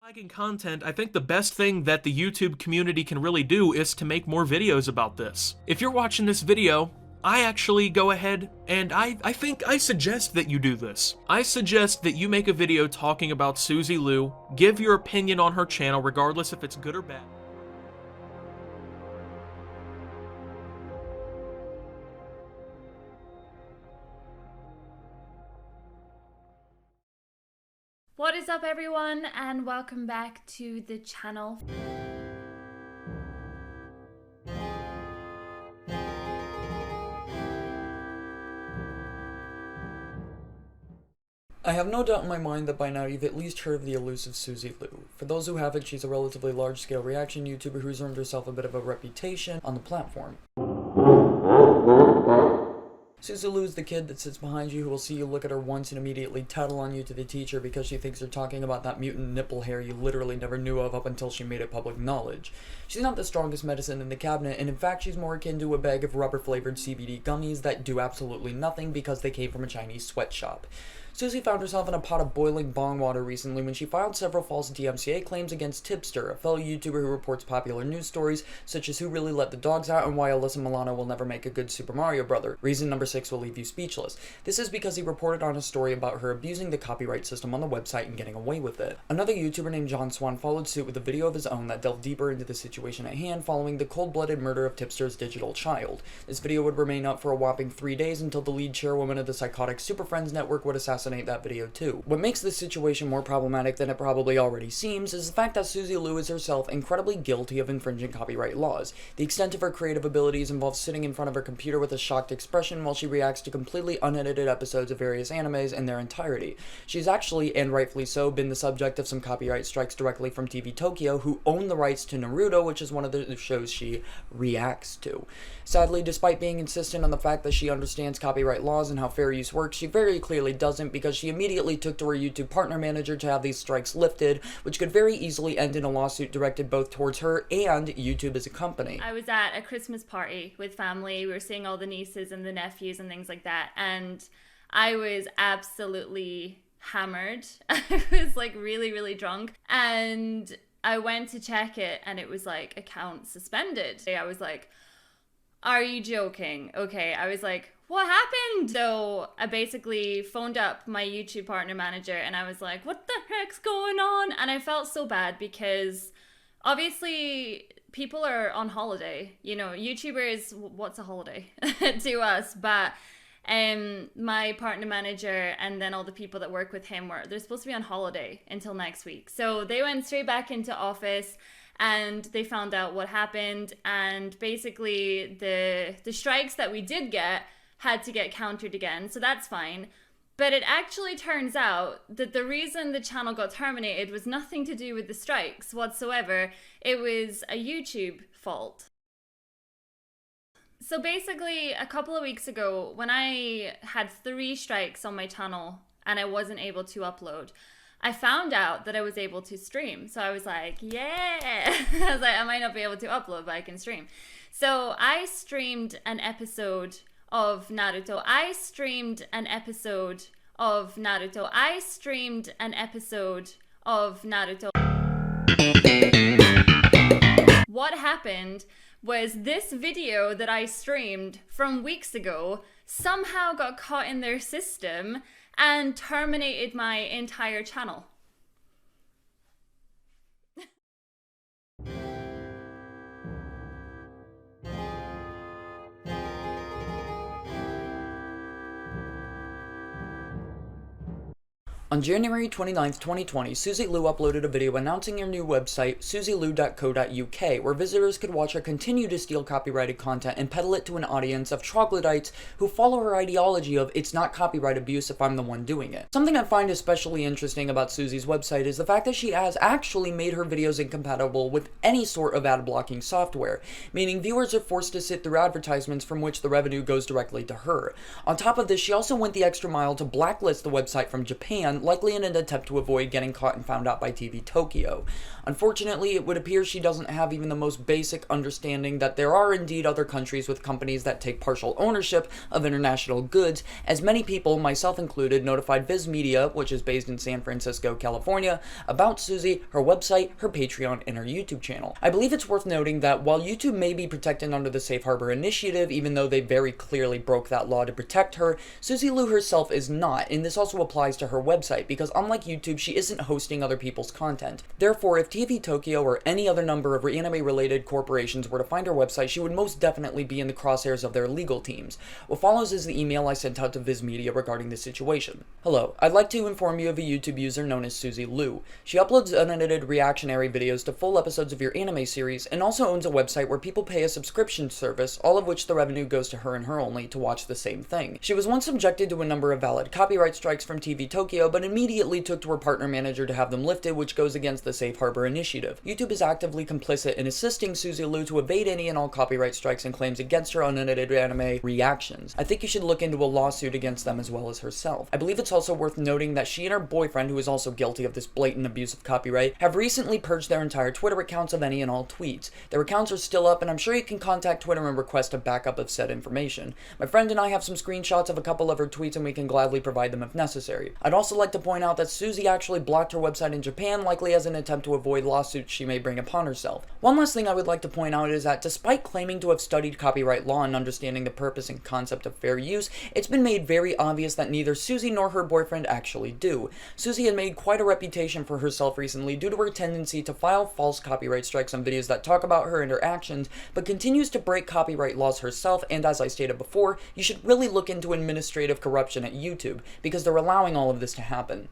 Liking content, I think the best thing that the YouTube community can really do is to make more videos about this. If you're watching this video, I actually go ahead and I suggest that you do this. I suggest that you make a video talking about Suzy Lu, give your opinion on her channel regardless if it's good or bad. What is up, everyone, and welcome back to the channel. I have no doubt in my mind that by now you've at least heard of the elusive Suzy Lu. For those who haven't, she's a relatively large-scale reaction YouTuber who's earned herself a bit of a reputation on the platform. Suzy Lu is the kid that sits behind you who will see you look at her once and immediately tattle on you to the teacher because she thinks you're talking about that mutant nipple hair you literally never knew of up until she made it public knowledge. She's not the strongest medicine in the cabinet, and in fact she's more akin to a bag of rubber-flavored CBD gummies that do absolutely nothing because they came from a Chinese sweatshop. Suzy found herself in a pot of boiling bong water recently when she filed several false DMCA claims against Tipster, a fellow YouTuber who reports popular news stories such as who really let the dogs out and why Alyssa Milano will never make a good Super Mario brother. Reason number 6 will leave you speechless. This is because he reported on a story about her abusing the copyright system on the website and getting away with it. Another YouTuber named Swan followed suit with a video of his own that delved deeper into the situation at hand following the cold-blooded murder of Tipster's digital child. This video would remain up for a whopping 3 days until the lead chairwoman of the psychotic Super Friends network would assassinate that video too. What makes this situation more problematic than it probably already seems is the fact that Suzy Lu is herself incredibly guilty of infringing copyright laws. The extent of her creative abilities involves sitting in front of her computer with a shocked expression while she reacts to completely unedited episodes of various animes in their entirety. She's actually, and rightfully so, been the subject of some copyright strikes directly from TV Tokyo, who own the rights to Naruto, which is one of the shows she reacts to. Sadly, despite being insistent on the fact that she understands copyright laws and how fair use works, she very clearly doesn't, because she immediately took to her YouTube partner manager to have these strikes lifted, which could very easily end in a lawsuit directed both towards her and YouTube as a company. I was at a Christmas party with family. We were seeing all the nieces and the nephews and things like that, and I was absolutely hammered. I was like really drunk, and I went to check it and it was like account suspended. I was like, are you joking? Okay, I was like, what happened? So I basically phoned up my YouTube partner manager and I was like, what the heck's going on? And I felt so bad because obviously people are on holiday. You know, YouTubers, what's a holiday to us? But my partner manager and then all the people that work with him they're supposed to be on holiday until next week. So they went straight back into office and they found out what happened, and basically the strikes that we did get had to get countered again, so that's fine. But it actually turns out that the reason the channel got terminated was nothing to do with the strikes whatsoever. It was a YouTube fault. So basically, a couple of weeks ago, when I had 3 strikes on my channel and I wasn't able to upload, I found out that I was able to stream. So I was like, yeah. I was like, I might not be able to upload, but I can stream. So I streamed an episode of Naruto. I streamed an episode of Naruto. I streamed an episode of Naruto. What happened was this video that I streamed from weeks ago somehow got caught in their system and terminated my entire channel. On January 29th, 2020, Suzy Lu uploaded a video announcing her new website, suzylu.co.uk, where visitors could watch her continue to steal copyrighted content and peddle it to an audience of troglodytes who follow her ideology of it's not copyright abuse if I'm the one doing it. Something I find especially interesting about Suzy's website is the fact that she has actually made her videos incompatible with any sort of ad blocking software, meaning viewers are forced to sit through advertisements from which the revenue goes directly to her. On top of this, she also went the extra mile to blacklist the website from Japan, Japan, likely in an attempt to avoid getting caught and found out by TV Tokyo. Unfortunately, it would appear she doesn't have even the most basic understanding that there are indeed other countries with companies that take partial ownership of international goods, as many people, myself included, notified Viz Media, which is based in San Francisco, California, about Suzy, her website, her Patreon, and her YouTube channel. I believe it's worth noting that while YouTube may be protected under the Safe Harbor Initiative, even though they very clearly broke that law to protect her, Suzy Lu herself is not, and this also applies to her website, because unlike YouTube, she isn't hosting other people's content. Therefore, if TV Tokyo or any other number of anime-related corporations were to find her website, she would most definitely be in the crosshairs of their legal teams. What follows is the email I sent out to Viz Media regarding this situation. Hello, I'd like to inform you of a YouTube user known as Suzy Lu. She uploads unedited reactionary videos to full episodes of your anime series, and also owns a website where people pay a subscription service, all of which the revenue goes to her and her only, to watch the same thing. She was once subjected to a number of valid copyright strikes from TV Tokyo, but immediately took to her partner manager to have them lifted, which goes against the Safe Harbor Initiative. YouTube is actively complicit in assisting Suzy Lu to evade any and all copyright strikes and claims against her unedited anime reactions. I think you should look into a lawsuit against them as well as herself. I believe it's also worth noting that she and her boyfriend, who is also guilty of this blatant abuse of copyright, have recently purged their entire Twitter accounts of any and all tweets. Their accounts are still up, and I'm sure you can contact Twitter and request a backup of said information. My friend and I have some screenshots of a couple of her tweets, and we can gladly provide them if necessary. I'd also like to point out that Suzy actually blocked her website in Japan, likely as an attempt to avoid lawsuits she may bring upon herself. One last thing I would like to point out is that despite claiming to have studied copyright law and understanding the purpose and concept of fair use, it's been made very obvious that neither Suzy nor her boyfriend actually do. Suzy had made quite a reputation for herself recently due to her tendency to file false copyright strikes on videos that talk about her and her actions, but continues to break copyright laws herself, and as I stated before, you should really look into administrative corruption at YouTube, because they're allowing all of this to happen.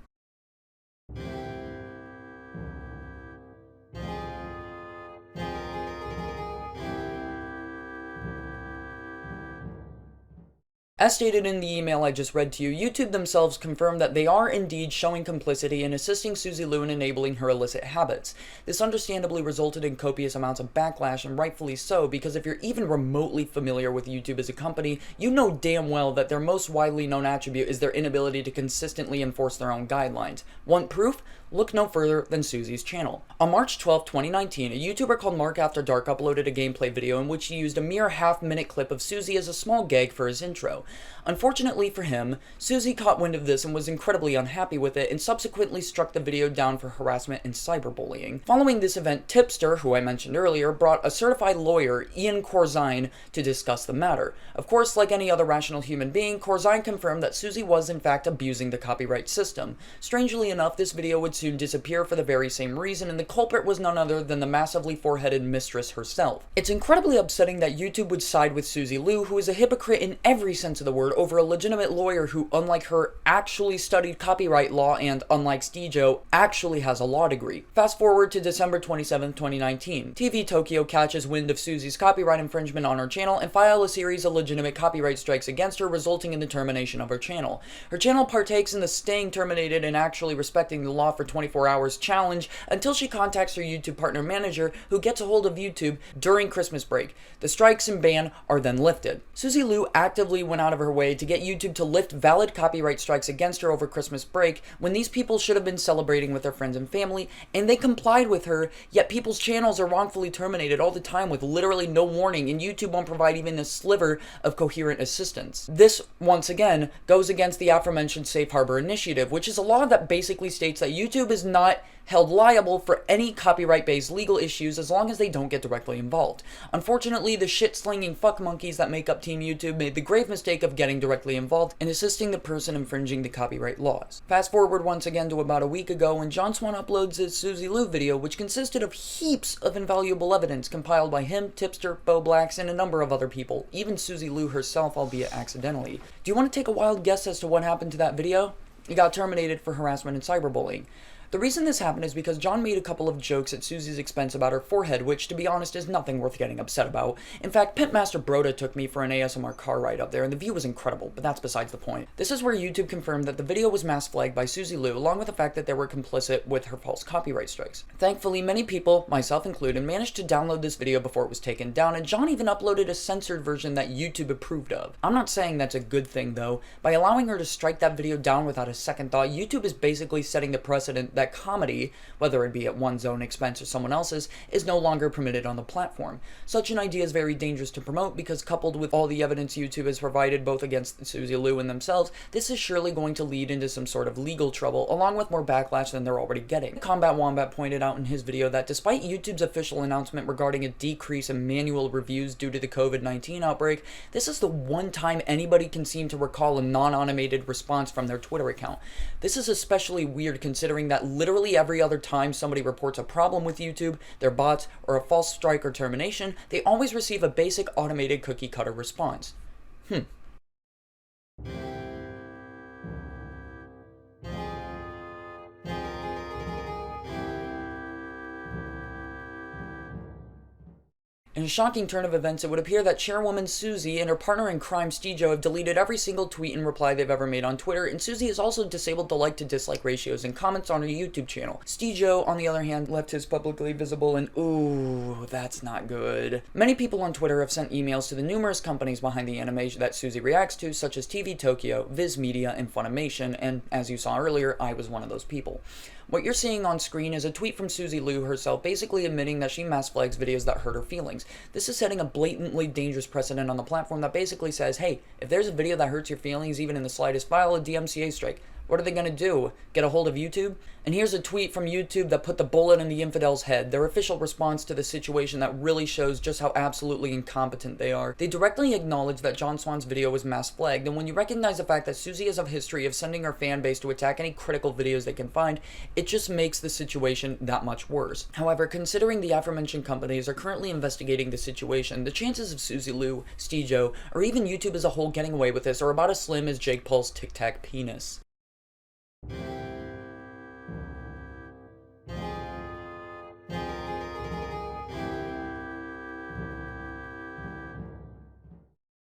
As stated in the email I just read to you, YouTube themselves confirmed that they are indeed showing complicity in assisting Suzy Lu in enabling her illicit habits. This understandably resulted in copious amounts of backlash, and rightfully so, because if you're even remotely familiar with YouTube as a company, you know damn well that their most widely known attribute is their inability to consistently enforce their own guidelines. Want proof? Look no further than Suzy's channel. On March 12, 2019, a YouTuber called Mark After Dark uploaded a gameplay video in which he used a mere half-minute clip of Suzy as a small gag for his intro. Unfortunately for him, Suzy caught wind of this and was incredibly unhappy with it, and subsequently struck the video down for harassment and cyberbullying. Following this event, Tipster, who I mentioned earlier, brought a certified lawyer, Ian Corzine, to discuss the matter. Of course, like any other rational human being, Corzine confirmed that Suzy was in fact abusing the copyright system. Strangely enough, this video would soon disappear for the very same reason, and the culprit was none other than the massively four-headed mistress herself. It's incredibly upsetting that YouTube would side with Suzy Lu, who is a hypocrite in every sense of the word, over a legitimate lawyer who, unlike her, actually studied copyright law and, unlike Stejo, actually has a law degree. Fast forward to December 27, 2019. TV Tokyo catches wind of Suzy's copyright infringement on her channel and file a series of legitimate copyright strikes against her, resulting in the termination of her channel. Her channel partakes in the staying terminated and actually respecting the law for 24 hours challenge until she contacts her YouTube partner manager, who gets a hold of YouTube during Christmas break. The strikes and ban are then lifted. Suzy Lu actively went out of her way to get YouTube to lift valid copyright strikes against her over Christmas break, when these people should have been celebrating with their friends and family, and they complied with her, yet people's channels are wrongfully terminated all the time with literally no warning, and YouTube won't provide even a sliver of coherent assistance. This, once again, goes against the aforementioned Safe Harbor Initiative, which is a law that basically states that YouTube is not held liable for any copyright-based legal issues as long as they don't get directly involved. Unfortunately, the shit-slinging fuck monkeys that make up Team YouTube made the grave mistake of getting directly involved in assisting the person infringing the copyright laws. Fast forward once again to about a week ago when John Swan uploads his Suzy Lu video, which consisted of heaps of invaluable evidence compiled by him, Tipster, Bo Blacks, and a number of other people, even Suzy Lu herself, albeit accidentally. Do you want to take a wild guess as to what happened to that video? It got terminated for harassment and cyberbullying. The reason this happened is because John made a couple of jokes at Suzy's expense about her forehead, which, to be honest, is nothing worth getting upset about. In fact, Pitmaster Broda took me for an ASMR car ride up there, and the view was incredible, but that's besides the point. This is where YouTube confirmed that the video was mass flagged by Suzy Liu, along with the fact that they were complicit with her false copyright strikes. Thankfully, many people, myself included, managed to download this video before it was taken down, and John even uploaded a censored version that YouTube approved of. I'm not saying that's a good thing, though. By allowing her to strike that video down without a second thought, YouTube is basically setting the precedent that comedy, whether it be at one's own expense or someone else's, is no longer permitted on the platform. Such an idea is very dangerous to promote because, coupled with all the evidence YouTube has provided both against Suzy Liu and themselves, this is surely going to lead into some sort of legal trouble, along with more backlash than they're already getting. Combat Wombat pointed out in his video that despite YouTube's official announcement regarding a decrease in manual reviews due to the COVID-19 outbreak, this is the one time anybody can seem to recall a non-automated response from their Twitter account. This is especially weird considering that literally every other time somebody reports a problem with YouTube, their bots, or a false strike or termination, they always receive a basic automated cookie cutter response. In a shocking turn of events, it would appear that chairwoman Suzy and her partner in crime Stijo have deleted every single tweet and reply they've ever made on Twitter, and Suzy has also disabled the like to dislike ratios and comments on her YouTube channel. Stijo, on the other hand, left his publicly visible, and ooh, that's not good. Many people on Twitter have sent emails to the numerous companies behind the anime that Suzy reacts to, such as TV Tokyo, Viz Media, and Funimation, and as you saw earlier, I was one of those people. What you're seeing on screen is a tweet from Suzy Liu herself basically admitting that she mass flags videos that hurt her feelings. This is setting a blatantly dangerous precedent on the platform that basically says, hey, if there's a video that hurts your feelings even in the slightest, file a DMCA strike. What are they going to do? Get a hold of YouTube? And here's a tweet from YouTube that put the bullet in the infidel's head, their official response to the situation that really shows just how absolutely incompetent they are. They directly acknowledge that John Swan's video was mass flagged, and when you recognize the fact that Suzy has a history of sending her fan base to attack any critical videos they can find, it just makes the situation that much worse. However, considering the aforementioned companies are currently investigating the situation, the chances of Suzy Liu, Stijo, or even YouTube as a whole getting away with this are about as slim as Jake Paul's Tic Tac penis.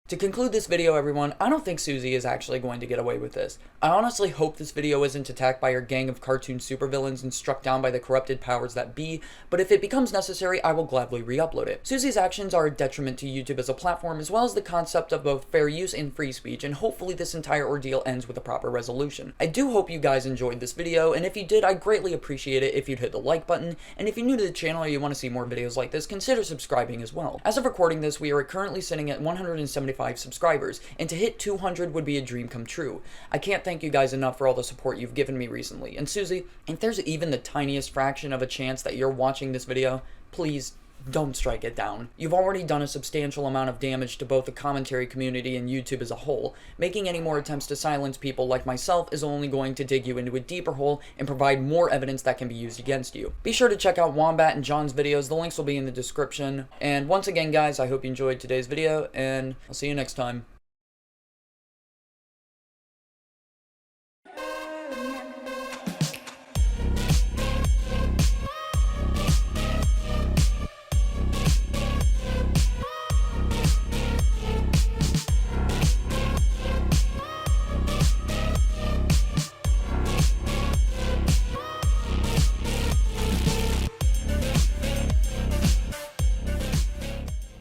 To conclude this video, everyone, I don't think Suzy is actually going to get away with this. I honestly hope this video isn't attacked by her gang of cartoon supervillains and struck down by the corrupted powers that be, but if it becomes necessary, I will gladly re-upload it. Suzy's actions are a detriment to YouTube as a platform, as well as the concept of both fair use and free speech, and hopefully this entire ordeal ends with a proper resolution. I do hope you guys enjoyed this video, and if you did, I'd greatly appreciate it if you'd hit the like button, and if you're new to the channel or you want to see more videos like this, consider subscribing as well. As of recording this, we are currently sitting at 175 subscribers, and to hit 200 would be a dream come true. I can't thank you guys enough for all the support you've given me recently, and Suzy, if there's even the tiniest fraction of a chance that you're watching this video, please don't strike it down. You've already done a substantial amount of damage to both the commentary community and YouTube as a whole. Making any more attempts to silence people like myself is only going to dig you into a deeper hole and provide more evidence that can be used against you. Be sure to check out Wombat and John's videos. The links will be in the description. And once again, guys, I hope you enjoyed today's video, and I'll see you next time.